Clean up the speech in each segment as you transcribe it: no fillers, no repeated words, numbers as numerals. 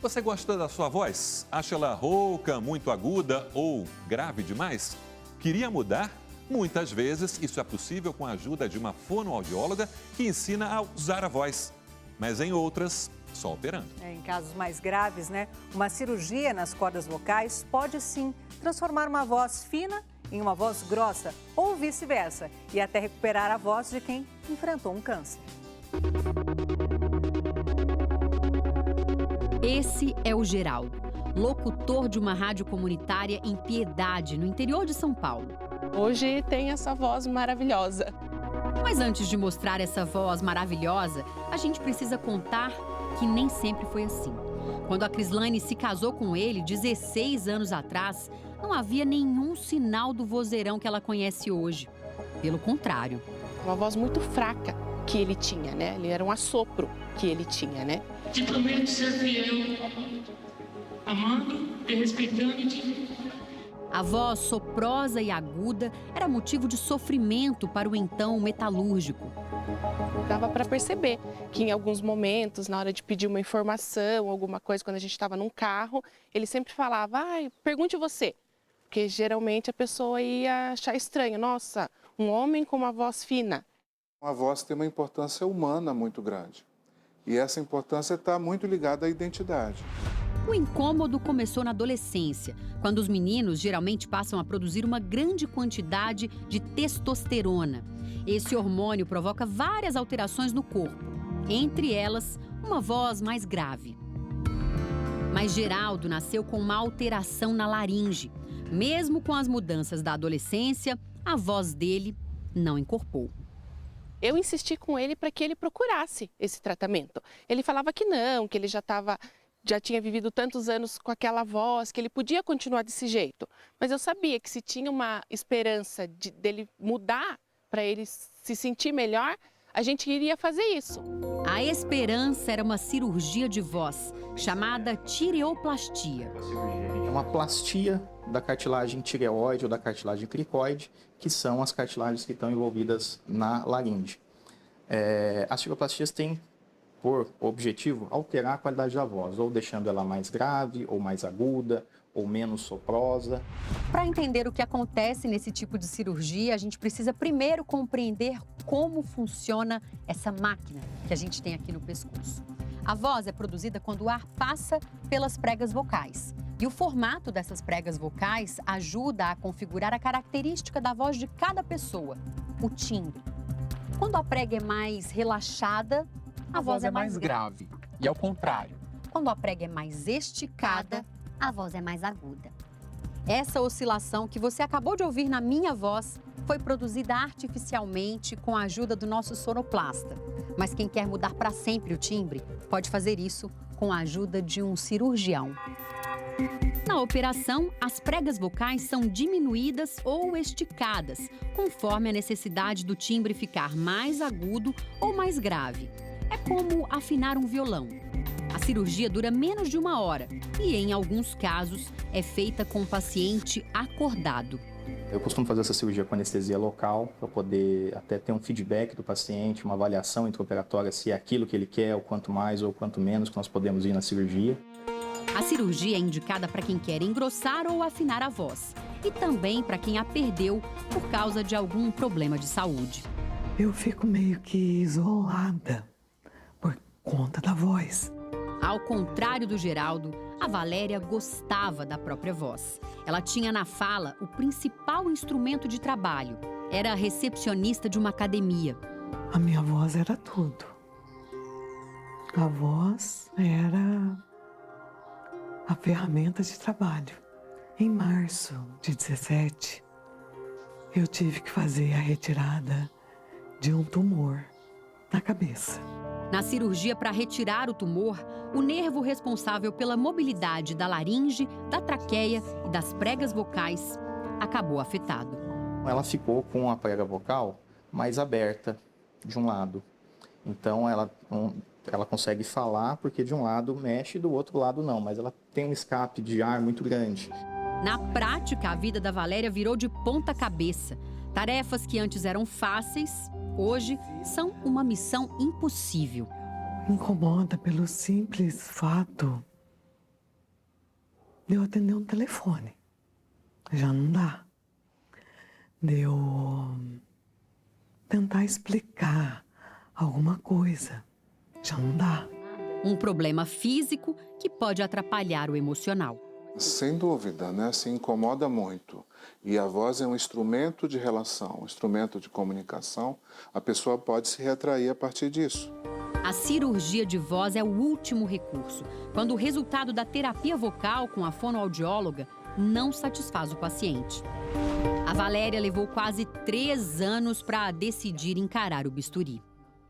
Você gosta da sua voz? Acha ela rouca, muito aguda ou grave demais? Queria mudar? Muitas vezes isso é possível com a ajuda de uma fonoaudióloga que ensina a usar a voz. Mas em outras, só operando. Em casos mais graves, uma cirurgia nas cordas vocais pode sim transformar uma voz fina em uma voz grossa ou vice-versa e até recuperar a voz de quem enfrentou um câncer. Esse é o Geraldo, locutor de uma rádio comunitária em Piedade, no interior de São Paulo. Hoje tem essa voz maravilhosa. Mas antes de mostrar essa voz maravilhosa, a gente precisa contar que nem sempre foi assim. Quando a Crislane se casou com ele, 16 anos atrás, não havia nenhum sinal do vozeirão que ela conhece hoje. Pelo contrário. Uma voz muito fraca que ele tinha, Ele era um assopro que ele tinha, Te prometo ser fiel, amando e respeitando-te. A voz soprosa e aguda era motivo de sofrimento para o então metalúrgico. Dava para perceber que em alguns momentos, na hora de pedir uma informação, alguma coisa, quando a gente estava num carro, ele sempre falava, pergunte você. Porque geralmente a pessoa ia achar estranho. Nossa, um homem com uma voz fina. A voz tem uma importância humana muito grande. E essa importância está muito ligada à identidade. O incômodo começou na adolescência, quando os meninos geralmente passam a produzir uma grande quantidade de testosterona. Esse hormônio provoca várias alterações no corpo, entre elas, uma voz mais grave. Mas Geraldo nasceu com uma alteração na laringe. Mesmo com as mudanças da adolescência, a voz dele não encorpou. Eu insisti com ele para que ele procurasse esse tratamento. Ele falava que não, que ele já tinha vivido tantos anos com aquela voz, que ele podia continuar desse jeito. Mas eu sabia que se tinha uma esperança dele mudar para ele se sentir melhor, a gente iria fazer isso. A esperança era uma cirurgia de voz, chamada tireoplastia. É uma plastia da cartilagem tireoide ou da cartilagem cricoide, que são as cartilagens que estão envolvidas na laringe. As tireoplastias têm por objetivo alterar a qualidade da voz, ou deixando ela mais grave, ou mais aguda, ou menos soprosa. Para entender o que acontece nesse tipo de cirurgia, a gente precisa primeiro compreender como funciona essa máquina que a gente tem aqui no pescoço. A voz é produzida quando o ar passa pelas pregas vocais. E o formato dessas pregas vocais ajuda a configurar a característica da voz de cada pessoa, o timbre. Quando a prega é mais relaxada, a voz é mais grave. E ao contrário. Quando a prega é mais esticada, a voz é mais aguda. Essa oscilação que você acabou de ouvir na minha voz foi produzida artificialmente com a ajuda do nosso sonoplasta. Mas quem quer mudar para sempre o timbre pode fazer isso com a ajuda de um cirurgião. Na operação, as pregas vocais são diminuídas ou esticadas, conforme a necessidade do timbre ficar mais agudo ou mais grave. É como afinar um violão. A cirurgia dura menos de 1 hora e, em alguns casos, é feita com o paciente acordado. Eu costumo fazer essa cirurgia com anestesia local, para poder até ter um feedback do paciente, uma avaliação intraoperatória se é aquilo que ele quer, ou quanto mais ou quanto menos que nós podemos ir na cirurgia. A cirurgia é indicada para quem quer engrossar ou afinar a voz e também para quem a perdeu por causa de algum problema de saúde. Eu fico meio que isolada por conta da voz. Ao contrário do Geraldo, a Valéria gostava da própria voz. Ela tinha na fala o principal instrumento de trabalho. Era a recepcionista de uma academia. A minha voz era tudo. A voz era a ferramenta de trabalho. Em março de 17, eu tive que fazer a retirada de um tumor na cabeça. Na cirurgia para retirar o tumor, o nervo responsável pela mobilidade da laringe, da traqueia e das pregas vocais acabou afetado. Ela ficou com a prega vocal mais aberta de um lado. Então ela consegue falar porque de um lado mexe e do outro lado não, mas ela tem um escape de ar muito grande. Na prática, a vida da Valéria virou de ponta cabeça. Tarefas que antes eram fáceis, hoje são uma missão impossível. Incomoda pelo simples fato de eu atender um telefone. Já não dá. De eu tentar explicar alguma coisa. Já não dá. Um problema físico que pode atrapalhar o emocional. Sem dúvida, né? Se incomoda muito. E a voz é um instrumento de relação, um instrumento de comunicação. A pessoa pode se retrair a partir disso. A cirurgia de voz é o último recurso, quando o resultado da terapia vocal com a fonoaudióloga não satisfaz o paciente. A Valéria levou quase 3 anos para decidir encarar o bisturi.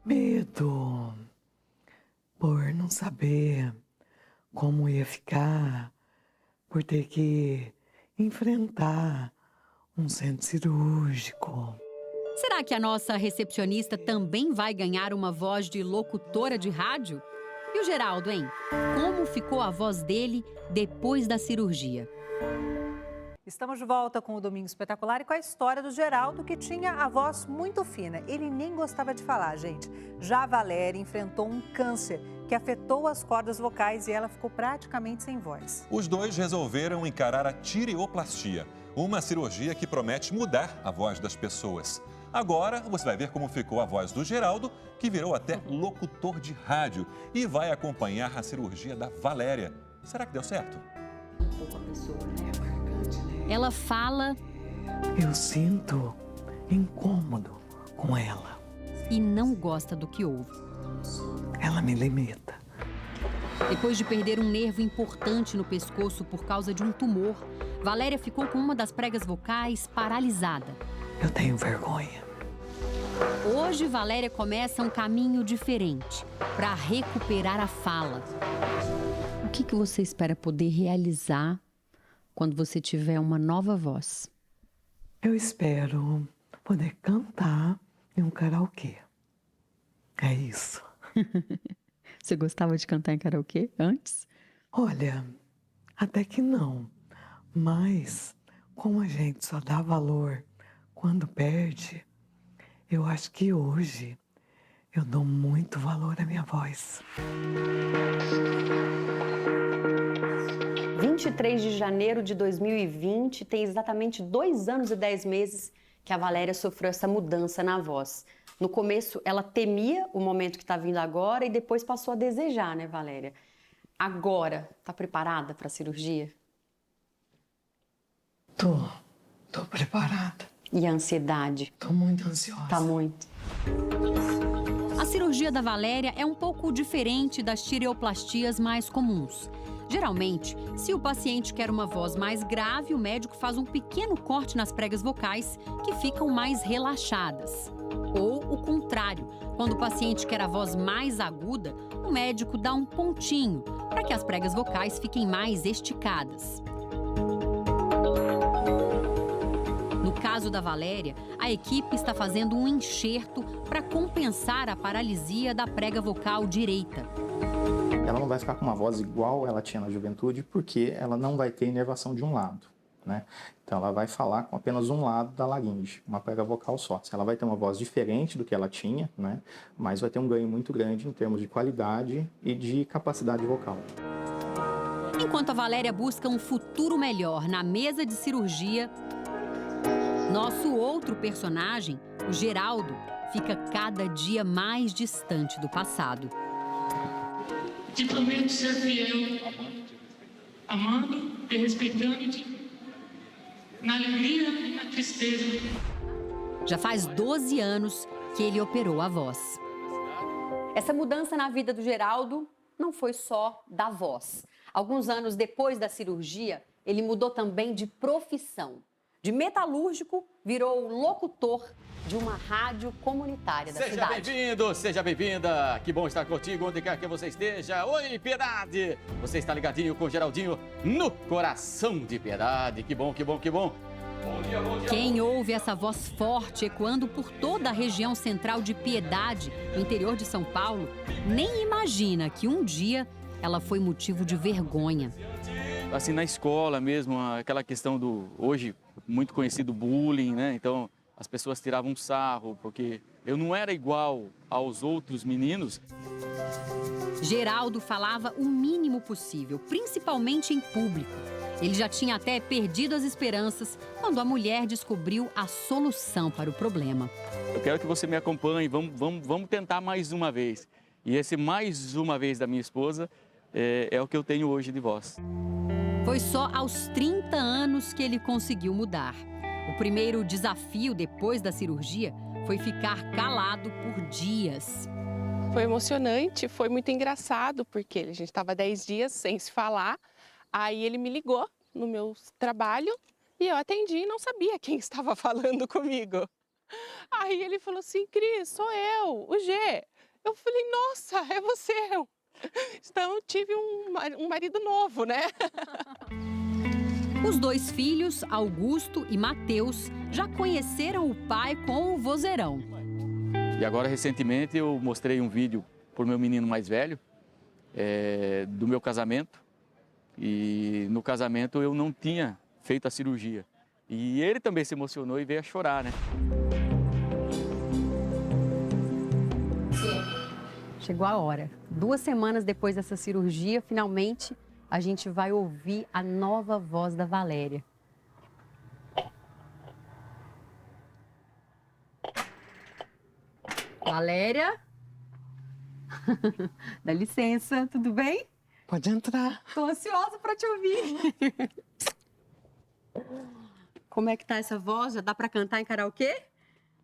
Medo por não saber como ia ficar, por ter que enfrentar um centro cirúrgico. Será que a nossa recepcionista também vai ganhar uma voz de locutora de rádio? E o Geraldo, hein? Como ficou a voz dele depois da cirurgia? Estamos de volta com o Domingo Espetacular e com a história do Geraldo, que tinha a voz muito fina. Ele nem gostava de falar, gente. Já a Valéria enfrentou um câncer que afetou as cordas vocais e ela ficou praticamente sem voz. Os dois resolveram encarar a tireoplastia, uma cirurgia que promete mudar a voz das pessoas. Agora você vai ver como ficou a voz do Geraldo, que virou até locutor de rádio e vai acompanhar a cirurgia da Valéria. Será que deu certo? Ela fala Eu sinto incômodo com ela. e não gosta do que ouve. Ela me limita. Depois de perder um nervo importante no pescoço por causa de um tumor, Valéria ficou com uma das pregas vocais paralisada. Eu tenho vergonha. Hoje, Valéria começa um caminho diferente para recuperar a fala. O que você espera poder realizar quando você tiver uma nova voz? Eu espero poder cantar em um karaokê. É isso. Você gostava de cantar em karaokê antes? Olha, até que não. Mas, como a gente só dá valor quando perde, eu acho que hoje eu dou muito valor à minha voz. 23 de janeiro de 2020, tem exatamente 2 anos e 10 meses que a Valéria sofreu essa mudança na voz. No começo, ela temia o momento que está vindo agora e depois passou a desejar, né, Valéria? Agora, tá preparada para a cirurgia? Tô preparada. E a ansiedade? Tô muito ansiosa. Tá muito. A cirurgia da Valéria é um pouco diferente das tireoplastias mais comuns. Geralmente, se o paciente quer uma voz mais grave, o médico faz um pequeno corte nas pregas vocais que ficam mais relaxadas. Ou o contrário, quando o paciente quer a voz mais aguda, o médico dá um pontinho para que as pregas vocais fiquem mais esticadas. No caso da Valéria, a equipe está fazendo um enxerto para compensar a paralisia da prega vocal direita. Ela não vai ficar com uma voz igual ela tinha na juventude, porque ela não vai ter inervação de um lado, né? Então ela vai falar com apenas um lado da laringe, uma prega vocal só. Ela vai ter uma voz diferente do que ela tinha, né? Mas vai ter um ganho muito grande em termos de qualidade e de capacidade vocal. Enquanto a Valéria busca um futuro melhor na mesa de cirurgia, nosso outro personagem, o Geraldo, fica cada dia mais distante do passado. Te prometo ser fiel, amando e respeitando-te, na alegria e na tristeza. Já faz 12 anos que ele operou a voz. Essa mudança na vida do Geraldo não foi só da voz. Alguns anos depois da cirurgia, ele mudou também de profissão. De metalúrgico, virou locutor de uma rádio comunitária da cidade. Seja bem-vindo, seja bem-vinda. Que bom estar contigo onde quer que você esteja. Oi, Piedade! Você está ligadinho com o Geraldinho no coração de Piedade. Que bom, que bom, que bom. Bom dia, bom dia. Quem ouve essa voz forte ecoando por toda a região central de Piedade, no interior de São Paulo, nem imagina que um dia ela foi motivo de vergonha. Assim, na escola mesmo, aquela questão do, hoje, muito conhecido bullying, né? Então, as pessoas tiravam sarro porque Eu não era igual aos outros meninos. Geraldo falava o mínimo possível, principalmente em público. Ele já tinha até perdido as esperanças quando a mulher descobriu a solução para o problema. Eu quero que você me acompanhe, vamos tentar mais uma vez. E esse mais uma vez da minha esposa é o que eu tenho hoje de voz. Foi só aos 30 anos que ele conseguiu mudar. O primeiro desafio depois da cirurgia foi ficar calado por dias. Foi emocionante, foi muito engraçado, porque a gente estava 10 dias sem se falar. Aí ele me ligou no meu trabalho e eu atendi e não sabia quem estava falando comigo. Aí ele falou assim, Cris, sou eu, o G. Eu falei, nossa, é você. Então eu tive um marido novo, né? Os dois filhos, Augusto e Mateus, já conheceram o pai com o vozeirão. E agora, recentemente, eu mostrei um vídeo para o meu menino mais velho, do meu casamento. E no casamento eu não tinha feito a cirurgia. E ele também se emocionou e veio a chorar, né? Chegou a hora. 2 semanas depois dessa cirurgia, finalmente, a gente vai ouvir a nova voz da Valéria. Valéria? Dá licença, tudo bem? Pode entrar. Tô ansiosa para te ouvir. Como é que tá essa voz? Já dá para cantar em karaokê?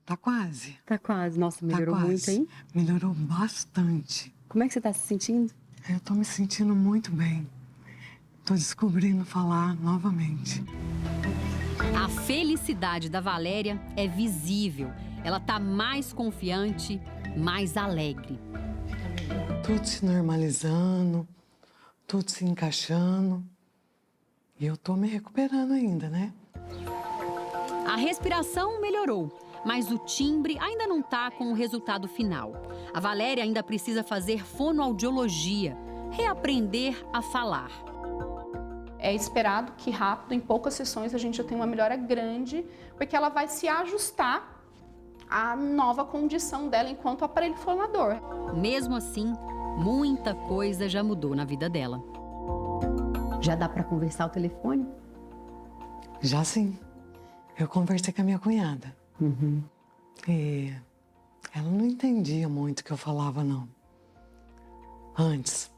Tá quase. Tá quase. Nossa, melhorou tá quase. muito, hein? Melhorou bastante. Como é que você tá se sentindo? Eu tô me sentindo muito bem. Tô descobrindo falar novamente. A felicidade da Valéria é visível. Ela tá mais confiante, mais alegre. Tudo se normalizando, tudo se encaixando. E eu tô me recuperando ainda, né? A respiração melhorou, mas o timbre ainda não tá com o resultado final. A Valéria ainda precisa fazer fonoaudiologia, reaprender a falar. É esperado que rápido, em poucas sessões, a gente já tenha uma melhora grande, porque ela vai se ajustar à nova condição dela enquanto aparelho fonador. Mesmo assim, muita coisa já mudou na vida dela. Já dá para conversar ao telefone? Já sim. Eu conversei com a minha cunhada. E ela não entendia muito o que eu falava, não. Antes.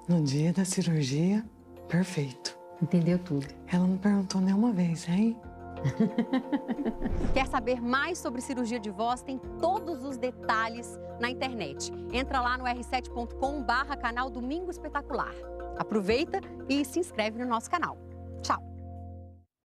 No dia da cirurgia, perfeito. Entendeu tudo. Ela não perguntou nenhuma vez, hein? Quer saber mais sobre cirurgia de voz? Tem todos os detalhes na internet. Entra lá no r7.com/canal Domingo Espetacular. Aproveita e se inscreve no nosso canal.